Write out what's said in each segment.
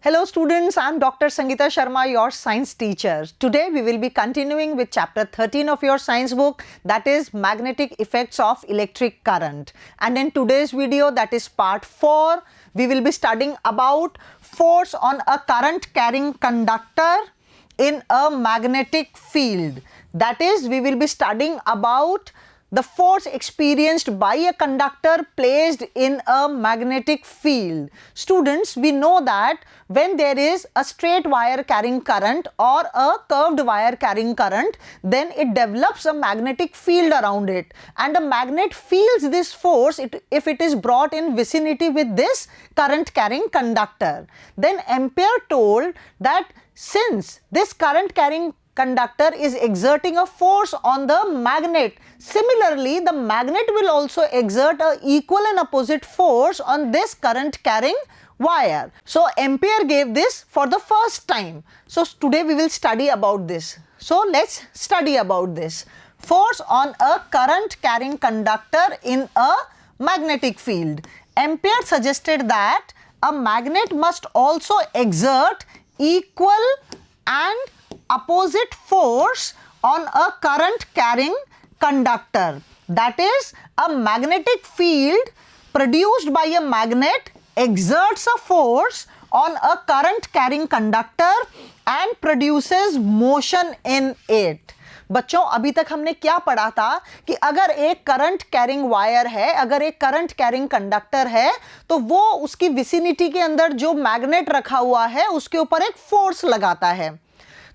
Hello students, I am Dr. Sangeeta Sharma, your science teacher. Today we will be continuing with chapter 13 of your science book, that is magnetic effects of electric current. And in today's video, that is part 4, we will be studying about force on a current carrying conductor in a magnetic field. That is, we will be studying about the force experienced by a conductor placed in a magnetic field. Students, we know that when there is a straight wire carrying current or a curved wire carrying current, then it develops a magnetic field around it, and a magnet feels this force if it is brought in vicinity with this current carrying conductor. Then Ampere told that since this current carrying conductor is exerting a force on the magnet, similarly the magnet will also exert a equal and opposite force on this current carrying wire. So Ampere gave this for the first time. So today we will study about this. So let's study about this. Force on a current carrying conductor in a magnetic field. Ampere suggested that a magnet must also exert equal and opposite force on a current carrying conductor. That is, a magnetic field produced by a magnet exerts a force on a current carrying conductor and produces motion in it. बच्चों, अभी तक हमने क्या पढ़ा था कि अगर एक करंट कैरिंग वायर है, अगर एक करंट कैरिंग कंडक्टर है, तो वो उसकी विसिनिटी के अंदर जो मैग्नेट रखा हुआ है उसके ऊपर एक फोर्स लगाता है.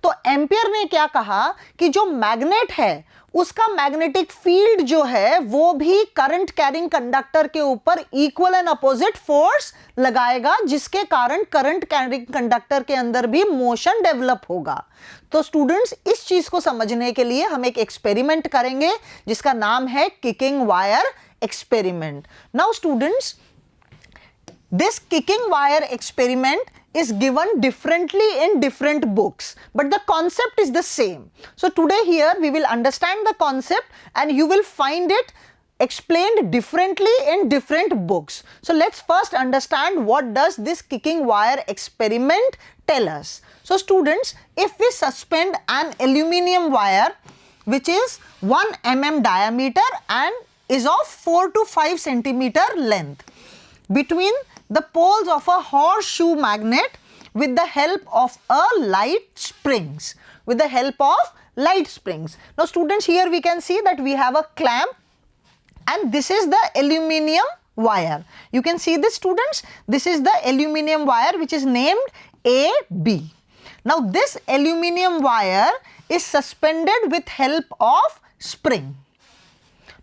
तो एम्पियर ने क्या कहा कि जो मैग्नेट है उसका मैग्नेटिक फील्ड जो है वो भी करंट कैरिंग कंडक्टर के ऊपर इक्वल एंड अपोजिट फोर्स लगाएगा, जिसके कारण करंट कैरिंग कंडक्टर के अंदर भी मोशन डेवलप होगा. तो स्टूडेंट्स, इस चीज को समझने के लिए हम एक एक्सपेरिमेंट करेंगे जिसका नाम है kicking wire experiment. Now students, this kicking wire experiment is given differently in different books, but the concept is the same. So today here we will understand the concept and you will find it explained differently in different books. So let's first understand what does this kicking wire experiment tell us. So students, if we suspend an aluminium wire which is 1 mm diameter and is of 4 to 5 centimeter length between the poles of a horseshoe magnet with the help of a light springs. Now students, here we can see that we have a clamp and this is the aluminium wire. You can see this, students. This is the aluminium wire which is named AB. Now this aluminium wire is suspended with help of spring.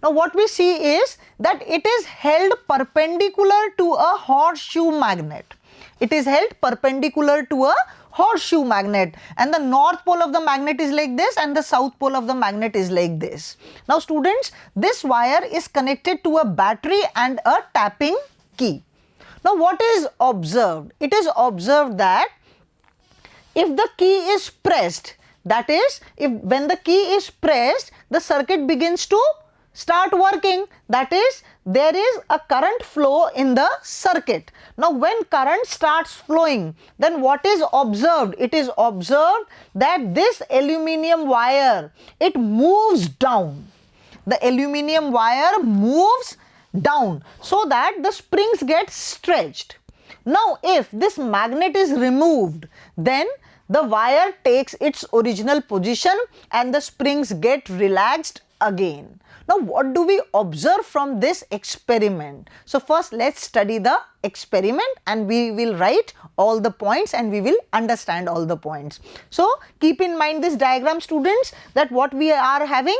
Now what we see is that it is held perpendicular to a horseshoe magnet. It is held perpendicular to a horseshoe magnet, and the north pole of the magnet is like this and the south pole of the magnet is like this. Now students, this wire is connected to a battery and a tapping key. Now what is observed? It is observed that if the key is pressed, that is, when the key is pressed, the circuit begins to start working. That is, there is a current flow in the circuit. Now when current starts flowing, then what is observed? It is observed that this aluminium wire, it moves down. The aluminium wire moves down so that the springs get stretched. Now if this magnet is removed, then the wire takes its original position and the springs get relaxed again. Now what do we observe from this experiment? So first let's study the experiment and we will write all the points and we will understand all the points. So keep in mind this diagram, students, that what we are having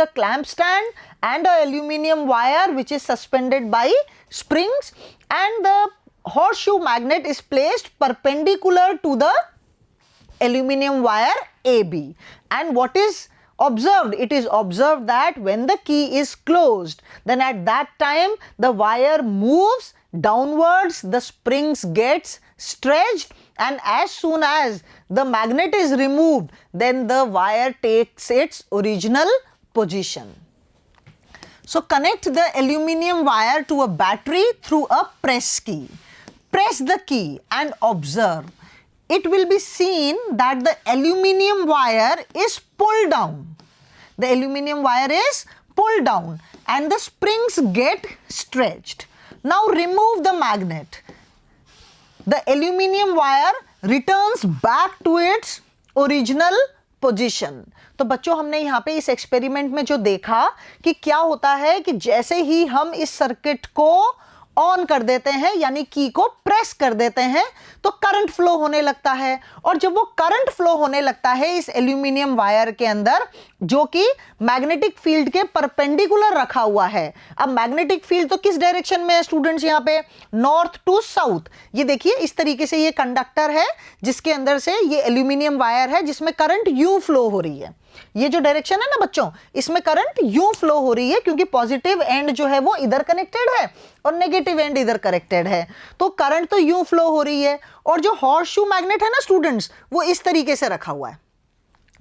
a clamp stand and a aluminium wire which is suspended by springs, and the horseshoe magnet is placed perpendicular to the aluminium wire AB. And what is observed? It is observed that when the key is closed, then at that time the wire moves downwards, the springs gets stretched, and as soon as the magnet is removed, then the wire takes its original position. So connect the aluminium wire to a battery through a press key. Press press the key and observe, it will be seen that the aluminum wire is pulled down. The aluminum wire is pulled down and the springs get stretched. Now remove the magnet. The aluminum wire returns back to its original position. तो बच्चों हमने यहाँ पे इस experiment में जो देखा कि क्या होता है कि जैसे ही हम इस सर्किट को ऑन कर देते हैं यानी की को प्रेस कर देते हैं तो करंट फ्लो होने लगता है, और जब वो करंट फ्लो होने लगता है इस एल्यूमिनियम वायर के अंदर जो कि मैग्नेटिक फील्ड के परपेंडिकुलर रखा हुआ है. अब मैग्नेटिक फील्ड तो किस डायरेक्शन में है स्टूडेंट्स, यहाँ पे नॉर्थ टू साउथ. ये देखिए इस तरीके से ये कंडक्टर है जिसके अंदर से ये एल्यूमिनियम वायर है जिसमें करंट यूं फ्लो हो रही है. ये जो डायरेक्शन है ना बच्चों, इसमें करंट यूं फ्लो हो रही है क्योंकि पॉजिटिव एंड जो है वो इधर कनेक्टेड है और नेगेटिव एंड इधर कनेक्टेड है. तो करंट तो यूं फ्लो हो रही है. और जो हॉर्सशू मैग्नेट है ना स्टूडेंट्स, वो इस तरीके से रखा हुआ है.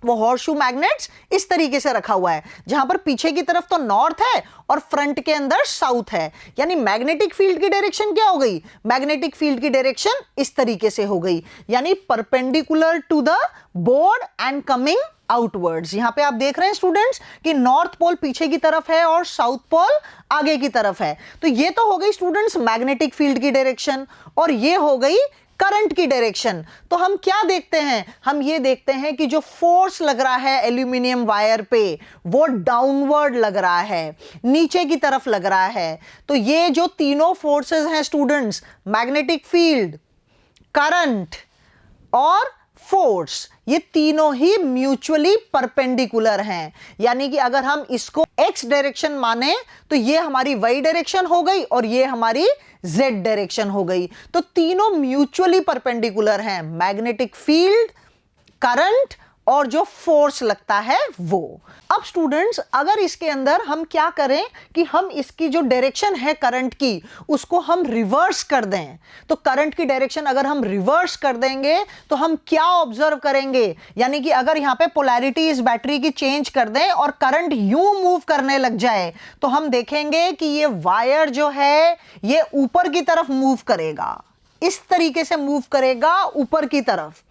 वो हॉर्सशू मैग्नेट्स इस तरीके से रखा हुआ है जहां पर पीछे की तरफ तो नॉर्थ है और फ्रंट के अंदर साउथ है. यानी मैग्नेटिक फील्ड की डायरेक्शन क्या हो गई, मैग्नेटिक फील्ड की डायरेक्शन इस तरीके से हो गई, यानी perpendicular to the board and coming outwards. यहां पे आप देख रहे हैं स्टूडेंट्स कि नॉर्थ पोल पीछे की तरफ है और साउथ पोल आगे की तरफ है. तो ये तो हो गई स्टूडेंट्स मैग्नेटिक फील्ड की डायरेक्शन और ये हो गई करंट की डायरेक्शन. तो हम क्या देखते हैं, हम ये देखते हैं कि जो फोर्स लग रहा है एल्यूमिनियम वायर पे वो डाउनवर्ड लग रहा है, नीचे की तरफ लग रहा है. तो ये जो तीनों फोर्सेस हैं स्टूडेंट्स, मैग्नेटिक फील्ड, करंट और फोर्स, ये तीनों ही म्यूचुअली परपेंडिकुलर हैं. यानी कि अगर हम इसको एक्स डायरेक्शन माने तो ये हमारी वाई डायरेक्शन हो गई और ये हमारी जेड डायरेक्शन हो गई. तो तीनों म्यूचुअली परपेंडिकुलर हैं, मैग्नेटिक फील्ड, करंट और जो फोर्स लगता है वो. अब स्टूडेंट्स अगर इसके अंदर हम क्या करें कि हम इसकी जो डायरेक्शन है करंट की उसको हम रिवर्स कर दें. तो करंट की डायरेक्शन अगर हम रिवर्स कर देंगे तो हम क्या ऑब्जर्व करेंगे, यानी कि अगर यहाँ पे पोलैरिटी इस बैटरी की चेंज कर दें और करंट यूं मूव करने लग जाए तो हम देखेंगे कि ये वायर जो है ये ऊपर की तरफ मूव करेगा, इस तरीके से मूव करेगा ऊपर की तरफ.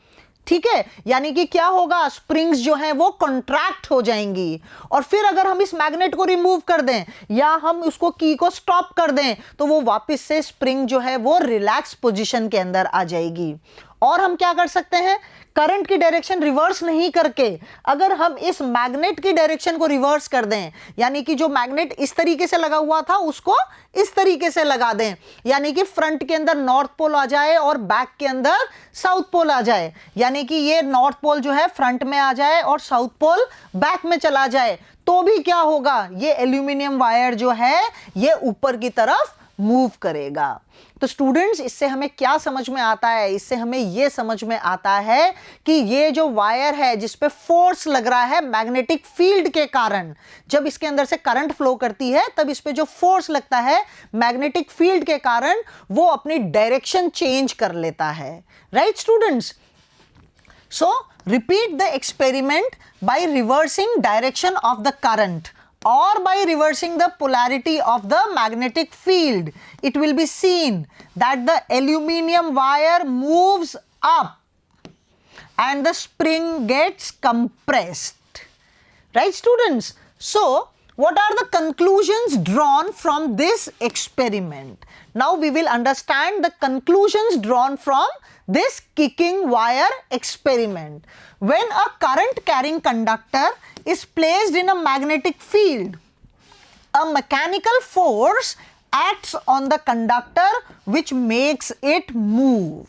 ठीक है, यानी कि क्या होगा, स्प्रिंग्स जो हैं वो कॉन्ट्रैक्ट हो जाएंगी. और फिर अगर हम इस मैग्नेट को रिमूव कर दें या हम उसको की को स्टॉप कर दें तो वो वापस से स्प्रिंग जो है वो रिलैक्स पोजीशन के अंदर आ जाएगी. और हम क्या कर सकते हैं, करंट की डायरेक्शन रिवर्स नहीं करके अगर हम इस मैग्नेट की डायरेक्शन को रिवर्स कर दें, यानी कि जो मैग्नेट इस तरीके से लगा हुआ था उसको इस तरीके से लगा दें, यानी कि फ्रंट के अंदर नॉर्थ पोल आ जाए और बैक के अंदर साउथ पोल आ जाए, यानी कि ये नॉर्थ पोल जो है फ्रंट में आ जाए और साउथ पोल बैक में चला जाए, तो भी क्या होगा, ये एल्यूमिनियम वायर जो है ये ऊपर की तरफ मूव करेगा. तो स्टूडेंट्स इससे हमें क्या समझ में आता है, इससे हमें यह समझ में आता है कि ये जो वायर है जिस पे फोर्स लग रहा है मैग्नेटिक फील्ड के कारण, जब इसके अंदर से करंट फ्लो करती है तब इस पे जो फोर्स लगता है मैग्नेटिक फील्ड के कारण वो अपनी डायरेक्शन चेंज कर लेता है. Right students, so repeat the experiment by reversing direction of the current or by reversing the polarity of the magnetic field. It will be seen that the aluminum wire moves up and the spring gets compressed. Right students? So what are the conclusions drawn from this experiment? Now we will understand the conclusions drawn from this kicking wire experiment. When a current carrying conductor is placed in a magnetic field, a mechanical force acts on the conductor which makes it move.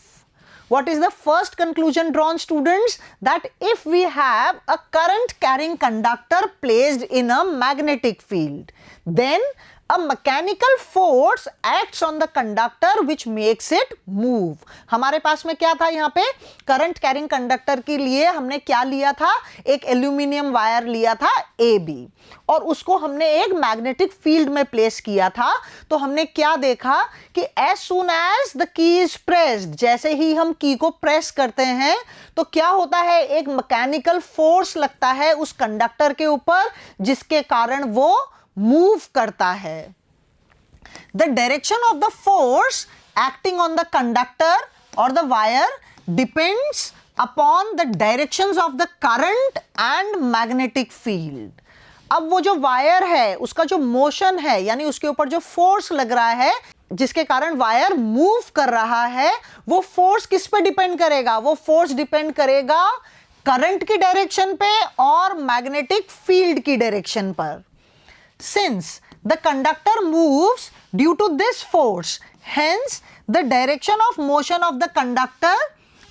What is the first conclusion drawn, students? That if we have a current carrying conductor placed in a magnetic field, then a mechanical force acts on the conductor which makes it move. हमारे पास में क्या था, यहाँ पे current carrying conductor के लिए हमने क्या लिया था, एक एल्यूमिनियम वायर लिया था AB और उसको हमने एक मैग्नेटिक फील्ड में प्लेस किया था. तो हमने क्या देखा कि as soon as the key is pressed, जैसे ही हम की को प्रेस करते हैं तो क्या होता है, एक मैकेनिकल फोर्स लगता है उस कंडक्टर के ऊपर जिसके कारण वो मूव करता है. The direction of the force acting on the conductor or the wire depends upon the directions of the current and magnetic field. अब वो जो वायर है उसका जो मोशन है यानी उसके ऊपर जो फोर्स लग रहा है जिसके कारण वायर मूव कर रहा है, वो फोर्स किस पे डिपेंड करेगा? वो फोर्स डिपेंड करेगा करंट की डायरेक्शन पे और मैग्नेटिक फील्ड की डायरेक्शन पर. Since the conductor moves due to this force, hence the direction of motion of the conductor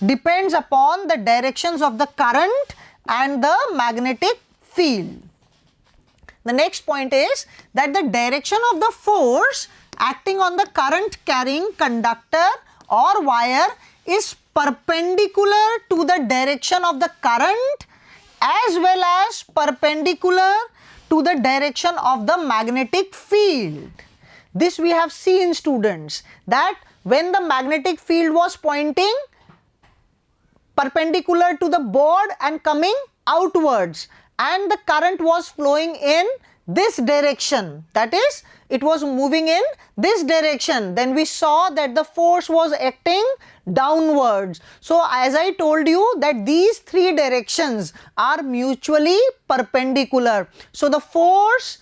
depends upon the directions of the current and the magnetic field. The next point is that the direction of the force acting on the current carrying conductor or wire is perpendicular to the direction of the current as well as perpendicular to the direction of the magnetic field. This we have seen, students, that when the magnetic field was pointing perpendicular to the board and coming outwards, and the current was flowing in this direction, that is, it was moving in this direction, then we saw that the force was acting downwards. So as I told you that these three directions are mutually perpendicular. So the force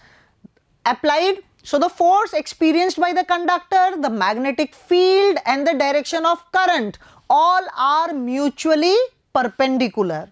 applied, so the force experienced by the conductor, the magnetic field and the direction of current all are mutually perpendicular.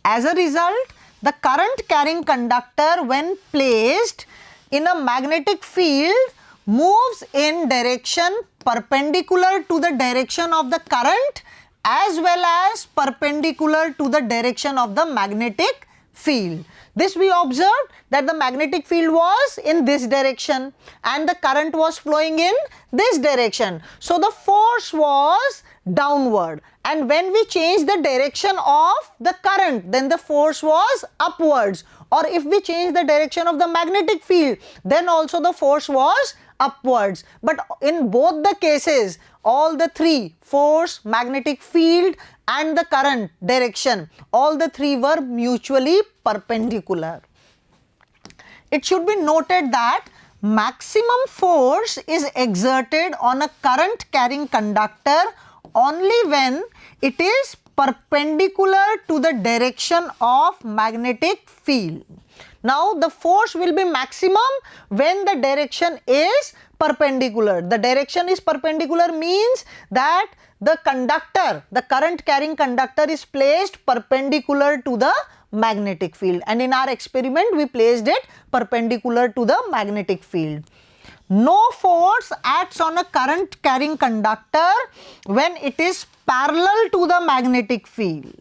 As a result, the current carrying conductor when placed in a magnetic field moves in direction perpendicular to the direction of the current as well as perpendicular to the direction of the magnetic field. This we observed that the magnetic field was in this direction and the current was flowing in this direction. So the force was downward, and when we change the direction of the current, then the force was upwards, or if we change the direction of the magnetic field, then also the force was upwards. But in both the cases, all the three, force, magnetic field and the current direction, all the three were mutually perpendicular. It should be noted that maximum force is exerted on a current carrying conductor only when it is perpendicular to the direction of magnetic field. Now the force will be maximum when the direction is perpendicular. The direction is perpendicular means that the conductor, the current carrying conductor is placed perpendicular to the magnetic field, and in our experiment we placed it perpendicular to the magnetic field. No force acts on a current carrying conductor when it is parallel to the magnetic field.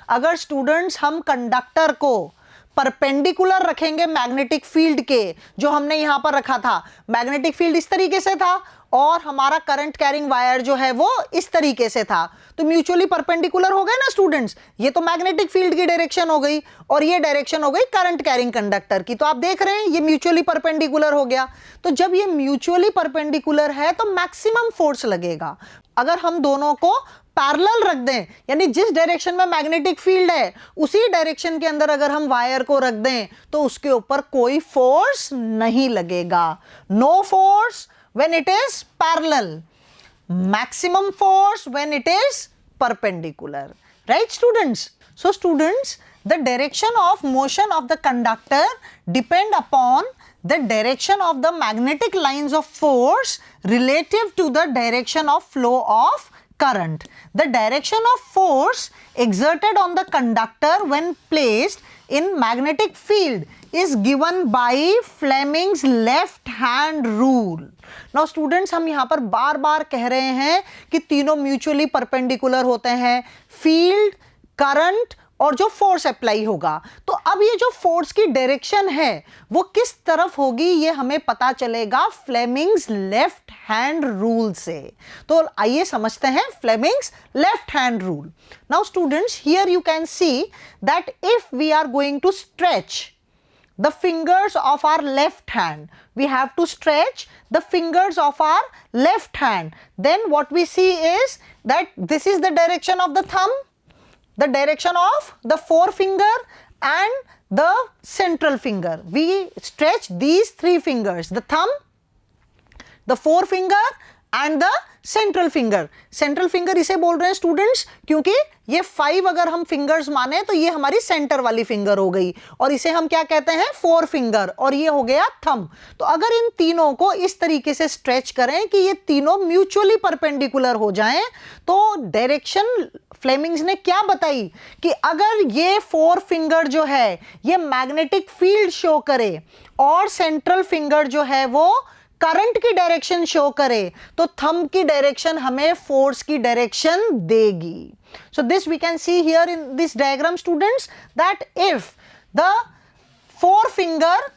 अगर students हम conductor को perpendicular रखेंगे magnetic field के, जो हमने यहाँ पर रखा था, मैग्नेटिक फील्ड इस तरीके से था और हमारा करंट कैरिंग वायर जो है वो इस तरीके से था, तो म्यूचुअली परपेंडिकुलर हो गए ना स्टूडेंट्स. ये तो मैग्नेटिक फील्ड की डायरेक्शन हो गई और ये डायरेक्शन हो गई करंट कैरिंग कंडक्टर की. तो आप देख रहे हैं ये म्यूचुअली परपेंडिकुलर हो गया. तो जब ये म्यूचुअली परपेंडिकुलर है तो मैक्सिमम फोर्स लगेगा. अगर हम दोनों को पैरेलल रख दें, यानी जिस डायरेक्शन में मैग्नेटिक फील्ड है उसी डायरेक्शन के अंदर अगर हम वायर को रख दें तो उसके ऊपर कोई फोर्स नहीं लगेगा. No force when it is parallel, maximum force when it is perpendicular. Right students? So students, the direction of motion of the conductor depend upon the direction of the magnetic lines of force relative to the direction of flow of current. The direction of force exerted on the conductor when placed in magnetic field is given by Fleming's left hand rule. Now students, हम यहाँ पर बार बार कह रहे हैं कि तीनों mutually perpendicular होते हैं, फील्ड, करंट और जो फोर्स अप्लाई होगा. तो अब ये जो फोर्स की डायरेक्शन है वो किस तरफ होगी ये हमें पता चलेगा फ्लेमिंग्स लेफ्ट हैंड रूल से. तो आइए समझते हैं Fleming's left hand rule. Now students, here you can see that if we are going to stretch the fingers of our left hand, we have to stretch the fingers of our left hand, then what we see is that this is the direction of the thumb, the direction of the forefinger and the central finger. We stretch these three fingers, the thumb, the forefinger and the central finger. Central finger इसे बोल रहे हैं students क्योंकि ये 5 अगर हम fingers माने तो ये हमारी सेंटर वाली फिंगर हो गई, और इसे हम क्या कहते हैं, 4 फिंगर, और ये हो गया थंब. तो अगर इन तीनों को इस तरीके से स्ट्रेच करें कि ये तीनों म्यूचुअली परपेंडिकुलर हो जाएं, तो डायरेक्शन फ्लेमिंग्स ने क्या बताई कि अगर ये 4 फिंगर जो है ये मैग्नेटिक फील्ड शो करे और सेंट्रल फिंगर जो है वो करंट की डायरेक्शन शो करे, तो थंब की डायरेक्शन हमें फोर्स की डायरेक्शन देगी. So this we can see here in this diagram students, that if the 4 finger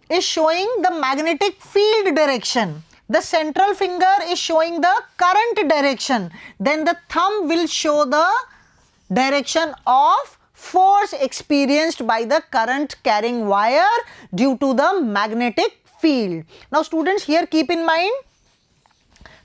is showing the magnetic field direction, the central finger is showing the current direction, then the thumb will show the direction of force experienced by the current carrying wire due to the magnetic field. Now students, here keep in mind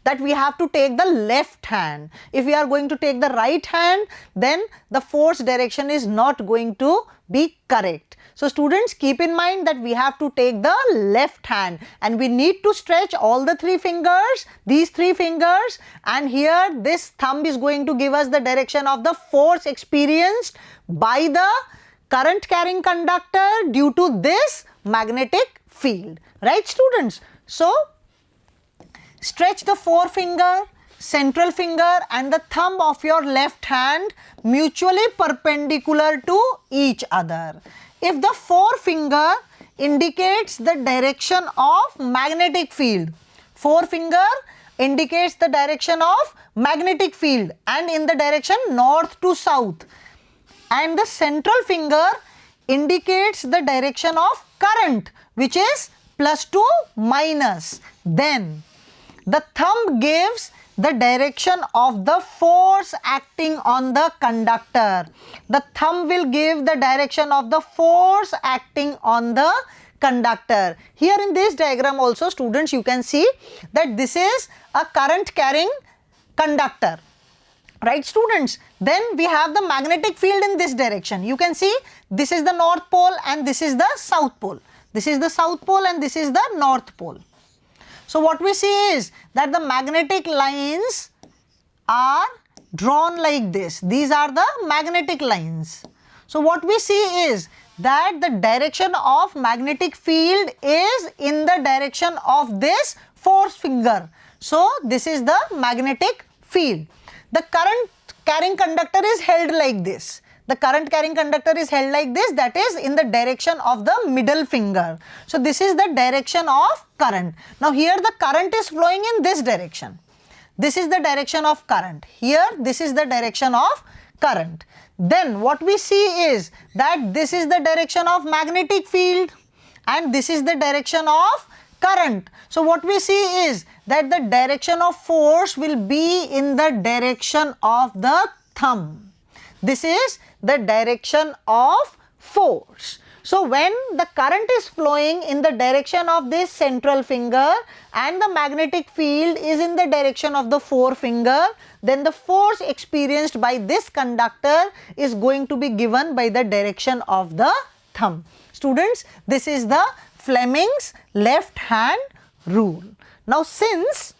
that we have to take the left hand. If we are going to take the right hand, then the force direction is not going to be correct. So students, keep in mind that we have to take the left hand, and we need to stretch all the 3 fingers, these 3 fingers, and here this thumb is going to give us the direction of the force experienced by the current carrying conductor due to this magnetic field. Right students? So stretch the 4 finger, central finger and the thumb of your left hand mutually perpendicular to each other. If the 4 finger indicates the direction of magnetic field, 4 finger indicates the direction of magnetic field and in the direction north to south, and the central finger indicates the direction of current which is plus to minus, then the thumb gives the direction of the force acting on the conductor. The thumb will give the direction of the force acting on the conductor. Here in this diagram also students, you can see that this is a current carrying conductor. Right students? Then we have the magnetic field in this direction. You can see this is the north pole and this is the south pole. This is the south pole and this is the north pole. So what we see is that the magnetic lines are drawn like this. These are the magnetic lines. So what we see is that the direction of magnetic field is in the direction of this force finger. So this is the magnetic field. The current carrying conductor is held like this. The current carrying conductor is held like this, that is in the direction of the middle finger. So this is the direction of current. Now here the current is flowing in this direction. This is the direction of current. Here this is the direction of current. Then what we see is that this is the direction of magnetic field and this is the direction of current. So what we see is that the direction of force will be in the direction of the thumb. This is the direction of force. So when the current is flowing in the direction of this central finger and the magnetic field is in the direction of the forefinger, then the force experienced by this conductor is going to be given by the direction of the thumb. Students, this is the Fleming's left hand rule. Now since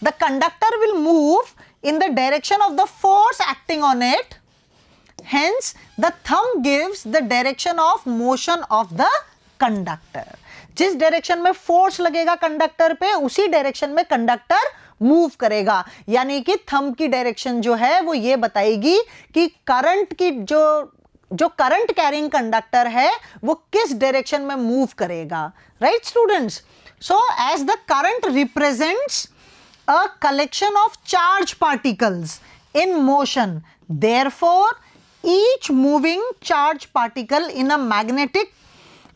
the conductor will move in the direction of the force acting on it, hence the thumb gives the direction of motion of the conductor. जिस direction में force लगेगा conductor पे उसी direction में conductor move करेगा, यानी कि thumb की डायरेक्शन जो है वो ये बताएगी कि करंट की जो करंट कैरिंग कंडक्टर है वो किस डायरेक्शन में मूव करेगा. Right students? So as the current represents a collection of charge particles in motion, therefore each moving charge particle in a magnetic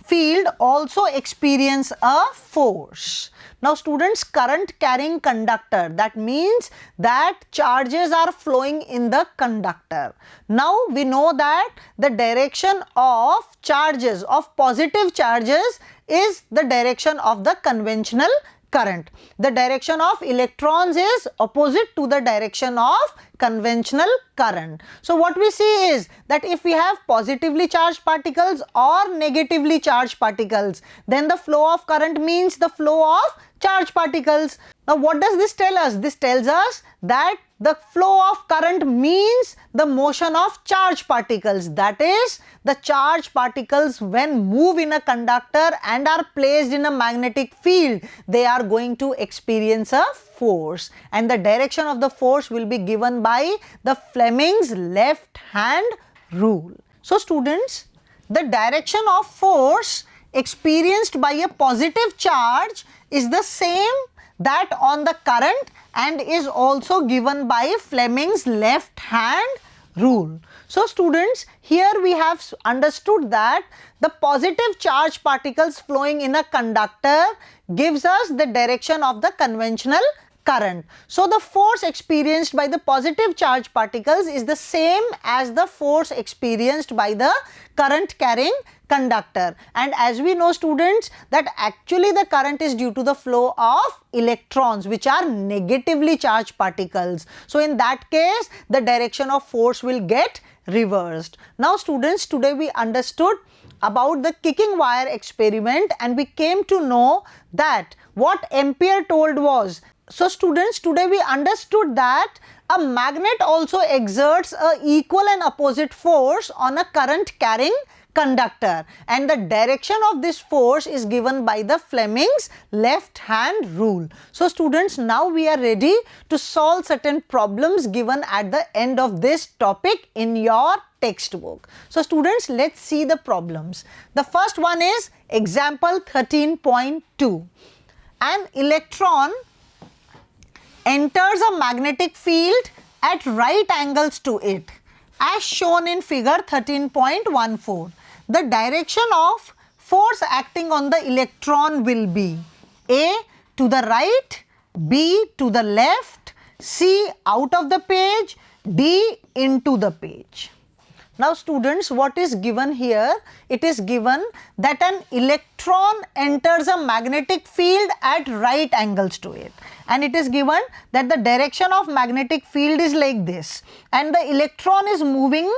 field also experience a force. Now students, current carrying conductor, that means that charges are flowing in the conductor. Now we know that the direction of charges, of positive charges, is the direction of the conventional current. The direction of electrons is opposite to the direction of conventional current. So what we see is that if we have positively charged particles or negatively charged particles, then the flow of current means the flow of charged particles. Now what does this tell us? This tells us that the flow of current means the motion of charged particles. That is, the charged particles when move in a conductor and are placed in a magnetic field, they are going to experience a force, and the direction of the force will be given by the Fleming's left hand rule. So students, the direction of force experienced by a positive charge is the same that on the current and is also given by Fleming's left hand rule. So students, here we have understood that the positive charge particles flowing in a conductor gives us the direction of the conventional current. So the force experienced by the positive charge particles is the same as the force experienced by the current carrying conductor, and as we know students that actually the current is due to the flow of electrons, which are negatively charged particles. So in that case the direction of force will get reversed. Now students, today we understood about the kicking wire experiment and we came to know that what Ampere told was, so students, today we understood that a magnet also exerts a equal and opposite force on a current carrying conductor, and the direction of this force is given by the Fleming's left hand rule. So students, now we are ready to solve certain problems given at the end of this topic in your textbook. So students, let's see the problems. The first one is example 13.2. An electron enters a magnetic field at right angles to it, as shown in figure 13.14. The direction of force acting on the electron will be A, to the right, B, to the left, C, out of the page, D, into the page. Now students, what is given here? It is given that an electron enters a magnetic field at right angles to it, and it is given that the direction of magnetic field is like this, and the electron is moving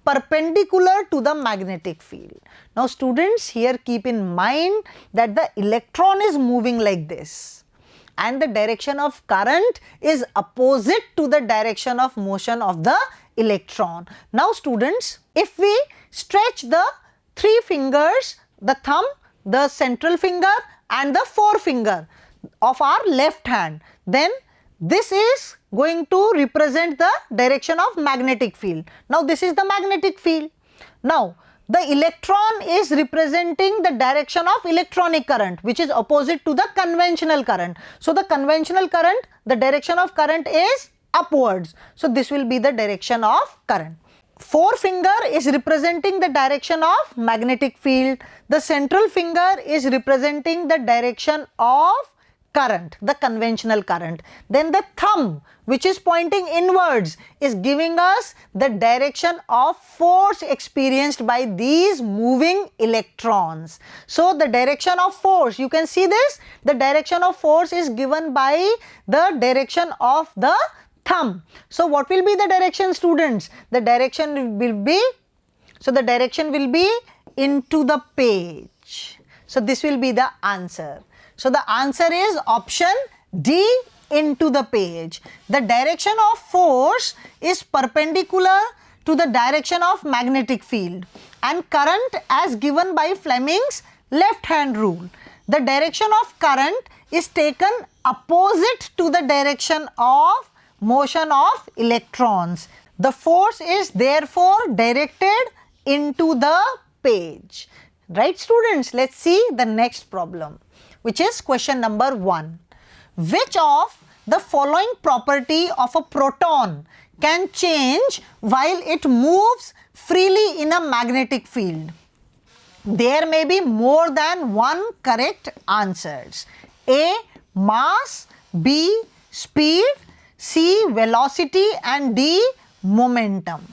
perpendicular to the magnetic field. Now students, here keep in mind that the electron is moving like this and the direction of current is opposite to the direction of motion of the electron. Now students, if we stretch the three fingers, the thumb, the central finger and the forefinger of our left hand, then this is going to represent the direction of magnetic field. Now this is the magnetic field. Now the electron is representing the direction of electronic current, which is opposite to the conventional current. So the conventional current, the direction of current is upwards. So this will be the direction of current. Forefinger is representing the direction of magnetic field. The central finger is representing the direction of current, the conventional current. Then the thumb, which is pointing inwards, is giving us the direction of force experienced by these moving electrons. So the direction of force, you can see this, the direction of force is given by the direction of the thumb. So what will be the direction, students? The direction will be, so the direction will be into the page. So this will be the answer. So the answer is option D, into the page. The direction of force is perpendicular to the direction of magnetic field and current as given by Fleming's left hand rule. The direction of current is taken opposite to the direction of motion of electrons. The force is therefore directed into the page. Right students, let's see the next problem, which is question number 1. Which of the following property of a proton can change while it moves freely in a magnetic field? There may be more than one correct answers. A, mass, B, speed, C, velocity and D, momentum.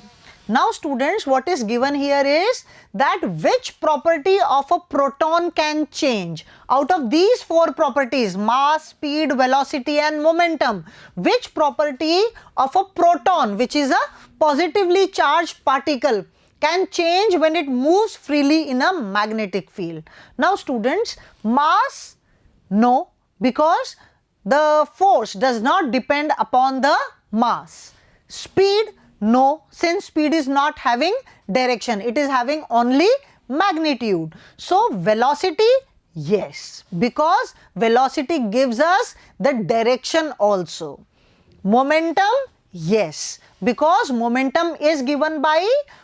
Now students, what is given here is that which property of a proton can change out of these four properties: mass, speed, velocity and momentum. Which property of a proton, which is a positively charged particle, can change when it moves freely in a magnetic field? Now students, mass, no, because the force does not depend upon the mass. Speed, no, since speed is not having direction, it is having only magnitude. So velocity, yes, because velocity gives us the direction also. Momentum, yes, because momentum is given by,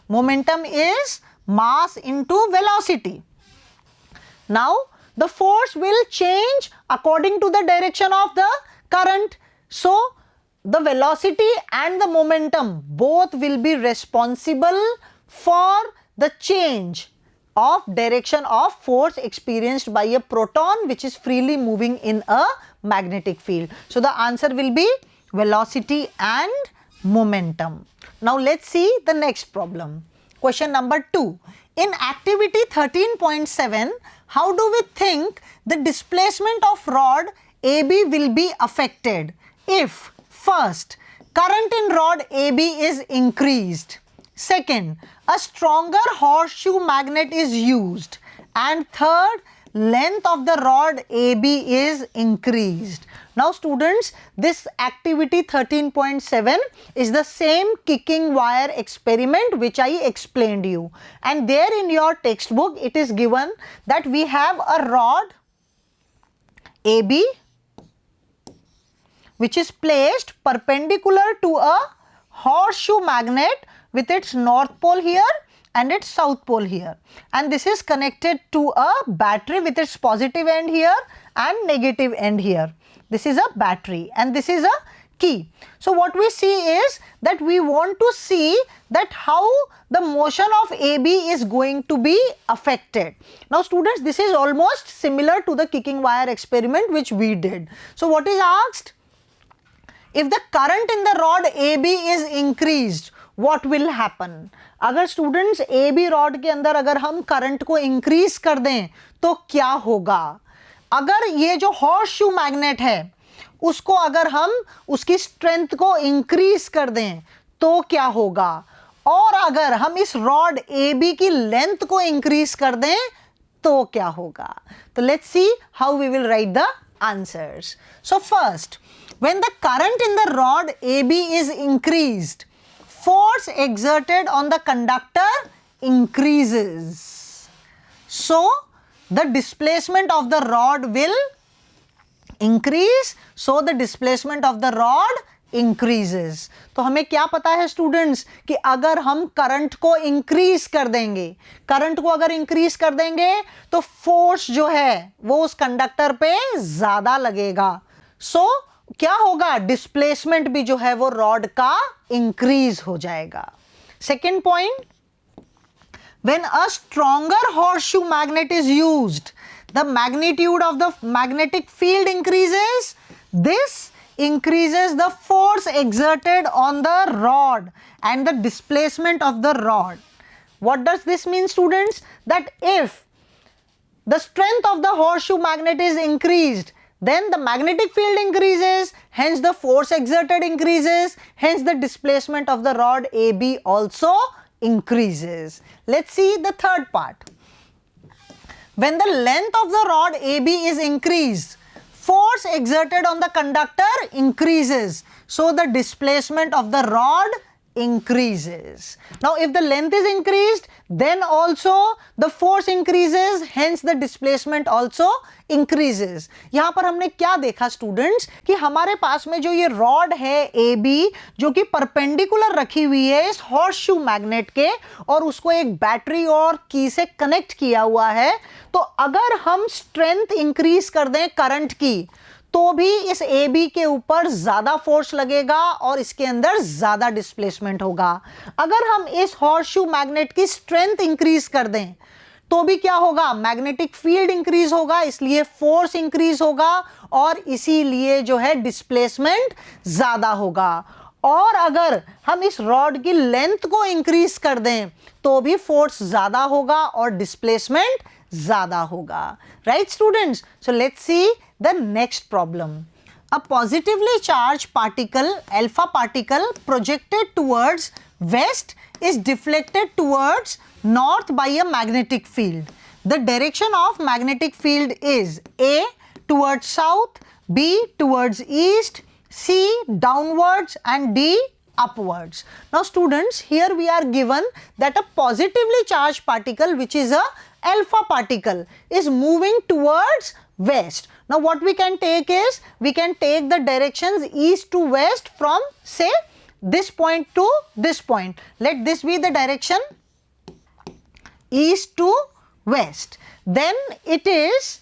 momentum is mass into velocity. Now the force will change according to the direction of the current. So the velocity and the momentum both will be responsible for the change of direction of force experienced by a proton which is freely moving in a magnetic field. So the answer will be velocity and momentum. Now let's see the next problem. Question number 2. In activity 13.7, how do we think the displacement of rod AB will be affected if first, current in rod AB is increased. Second, a stronger horseshoe magnet is used. And third, length of the rod AB is increased. Now students, this activity 13.7 is the same kicking wire experiment which I explained you. And there in your textbook, it is given that we have a rod AB which is placed perpendicular to a horseshoe magnet with its north pole here and its south pole here, and this is connected to a battery with its positive end here and negative end here. This is a battery and this is a key. So what we see is that we want to see that how the motion of AB is going to be affected. Now students, this is almost similar to the kicking wire experiment which we did. So what is asked? If the current in the rod AB is increased, what will happen? अगर students AB rod के अंदर अगर हम current को increase कर दें तो क्या होगा? अगर ये जो हॉर्सशू मैग्नेट है उसको अगर हम उसकी स्ट्रेंथ को इंक्रीज कर दें तो क्या होगा? और अगर हम इस रॉड AB की लेंथ को इंक्रीज कर दें तो क्या होगा? तो let's see how we will write the answers. So first, when the current in the rod AB is increased, force exerted on the conductor increases. So the displacement of the rod will increase. So the displacement of the rod increases. तो हमें क्या पता है students कि अगर हम current को increase कर देंगे, करंट को अगर इंक्रीज कर देंगे तो फोर्स जो है वो उस कंडक्टर पे ज्यादा लगेगा. सो क्या होगा? डिस्प्लेसमेंट भी जो है वो रॉड का इंक्रीज हो जाएगा. Second point, when a stronger horseshoe magnet is used, the magnitude of the magnetic field increases. This increases the force exerted on the rod and the displacement of the rod. What does this mean, students? That if the strength of the horseshoe magnet is increased, then the magnetic field increases, hence the force exerted increases, hence the displacement of the rod AB also increases. Let's see the third part. When the length of the rod AB is increased, force exerted on the conductor increases, so the displacement of the rod increases. Now if the length is increased, then also the force increases, hence the displacement also increases. यहाँ पर हमने क्या देखा students कि हमारे पास में जो ये रॉड है AB जो कि परपेंडिकुलर रखी हुई है इस हॉर्सशू मैग्नेट के और उसको एक बैटरी और की से कनेक्ट किया हुआ है, तो अगर हम स्ट्रेंथ इंक्रीज कर दें करंट की तो भी इस AB के ऊपर ज्यादा फोर्स लगेगा और इसके अंदर ज्यादा डिस्प्लेसमेंट होगा. अगर हम इस हॉर्सशू मैग्नेट की स्ट्रेंथ इंक्रीज कर दें तो भी क्या होगा? मैग्नेटिक फील्ड इंक्रीज होगा, इसलिए फोर्स इंक्रीज होगा और इसीलिए जो है डिस्प्लेसमेंट ज्यादा होगा. और अगर हम इस रॉड की लेंथ को इंक्रीज कर दें तो भी फोर्स ज़्यादा होगा और डिस्प्लेसमेंट ज़्यादा होगा. Right students? So let's see the next problem. A positively charged particle, alpha particle, projected towards west is deflected towards north by a magnetic field. The direction of magnetic field is A towards south, B towards east, C downwards and D upwards. Now students, here we are given that a positively charged particle, which is a alpha particle, is moving towards west. Now what we can take is, we can take the directions east to west from say this point to this point. Let this be the direction east to west. Then it is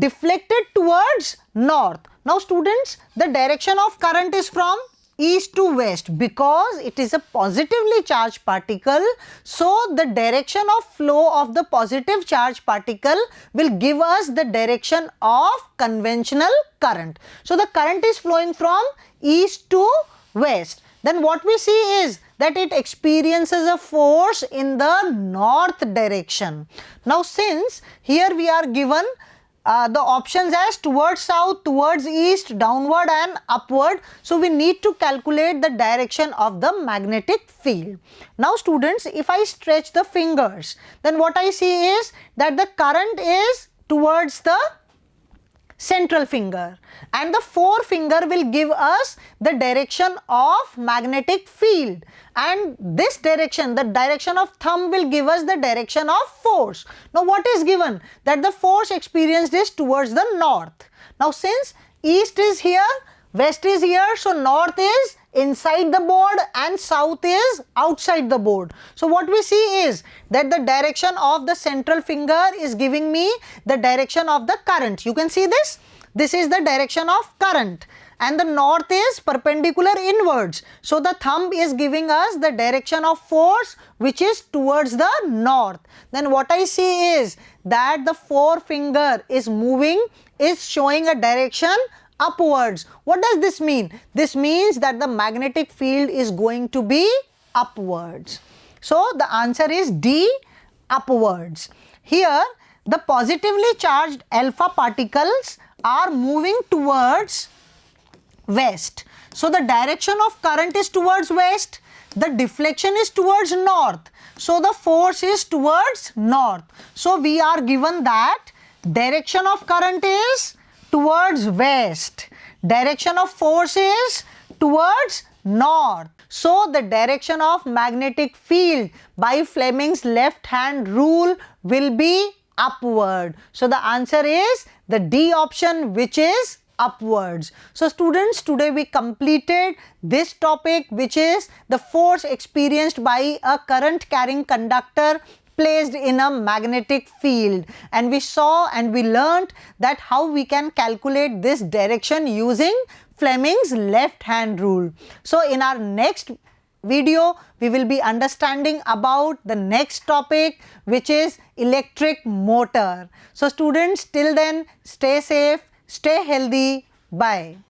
deflected towards north. Now students, the direction of current is from east to west because it is a positively charged particle. So the direction of flow of the positive charged particle will give us the direction of conventional current. So the current is flowing from east to west. Then what we see is that it experiences a force in the north direction. Now since here we are given the options as towards south, towards east, downward and upward. So we need to calculate the direction of the magnetic field. Now students, if I stretch the fingers, then what I see is that the current is towards the central finger and the forefinger will give us the direction of magnetic field, and this direction, the direction of thumb, will give us the direction of force. Now what is given? That the force experienced is towards the north. Now since east is here, west is here, so north is inside the board and south is outside the board. So what we see is that the direction of the central finger is giving me the direction of the current. You can see this. This is the direction of current and the north is perpendicular inwards. So the thumb is giving us the direction of force which is towards the north. Then what I see is that the forefinger is moving, is showing a direction upwards. What does this mean? This means that the magnetic field is going to be upwards. So the answer is D, upwards. Here the positively charged alpha particles are moving towards west. So the direction of current is towards west, the deflection is towards north. So the force is towards north. So we are given that direction of current is towards west, direction of force is towards north. So the direction of magnetic field by Fleming's left hand rule will be upward. So the answer is the D option, which is upwards. So students, today we completed this topic, which is the force experienced by a current carrying conductor placed in a magnetic field, and we saw and we learnt that how we can calculate this direction using Fleming's left hand rule. So in our next video we will be understanding about the next topic, which is electric motor. So students, till then, stay safe, stay healthy. Bye.